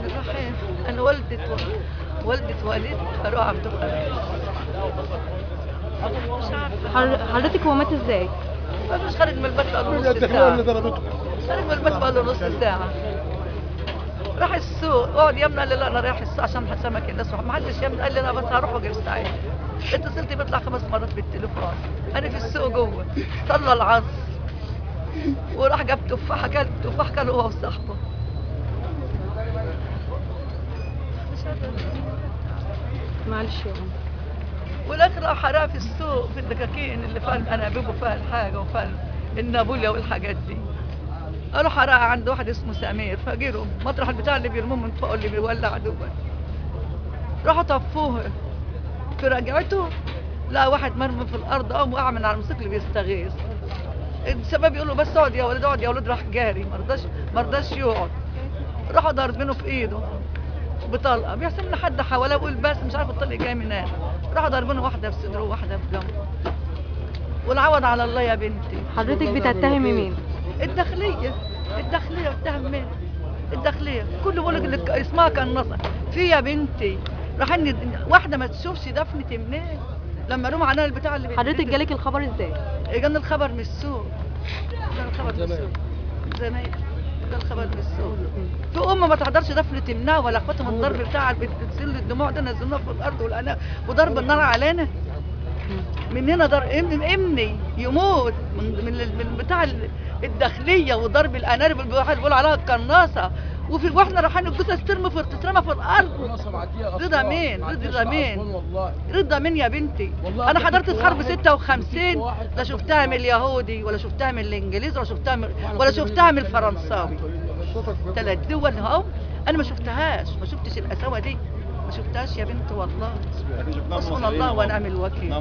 الرحمن الرحيم. انا والدة والد فاروق عبد القادر. مش عارفه حضرتك هو مات ازاي؟ مش خارج من البيت بقاله نص ساعه. خارج من البيت بقاله نص ساعه. راح السوق، اقعد يا ابني. قال لي لا انا رايح السوق عشان سمك الناس. ما حدش يا ابني قال لي انا بس هروح واجي ساعات. اتصلت بيطلع 5 مرات بالتليفون. انا في السوق جوه. صلى العصر وراح جاب تفاحه، كل تفاح كان هو وصاحبه. معلش يا عم. والاخر راح حرقها في السوق في الدكاكين اللي فيها الانابيب وفيها الحاجه وفيها النابوليا والحاجات دي. قالوا حرقها عند واحد اسمه سمير، فجروا مطرح البتاع اللي بيرموه من فوق اللي بيولع دوت. راحوا طفوه. في رجعته لقى واحد مرمي في الارض، قام وقع من على الموتوسيكل بيستغيث. الشباب يقولوا بس اقعد يا ولد اقعد يا ولد، راح جاري مرضاش يقعد. راحوا ضاربينه في ايده بطلقه، بيحسب ان حد حواليه ويقول بس مش عارف الطلق جاي منين. راحوا ضاربينه واحده في صدره وواحده في جنبه. والعوض على الله يا بنتي. حضرتك بتتهمي مين؟ الداخليه اتهم مين؟ الداخليه. كله بيقول لك اسمها قناصه في يا بنتي. رايحين واحده ما تشوفش دفنه منين لما رموا علينا البتاع اللي حضرتك جالك الخبر ازاي؟ جالنا الخبر من السوق. جالنا الخبر من السوق زمان. جالنا الخبر من السوق. في ما تحضرش دفنه ابنها ولا اخواتها من الضرب بتاع بتنزل الدموع ده، نزلناها في الارض وضرب النار علينا. من هنا ابني يموت من بتاع الداخليه وضرب الانارب اللي بيقولوا عليها القناصه. واحنا رايحين الجثث تترمى في الارض. رضا مين؟ رضا مين يا بنتي؟ انا حضرت الحرب 56، لا شفتها من اليهودي ولا شفتها من الانجليزي ولا شفتها من الفرنساوي. 3 دول اهو انا ما شفتهاش، ما شفتش القساوه دي، ما شفتهاش يا بنت والله. حسبنا الله ونعم الوكيل.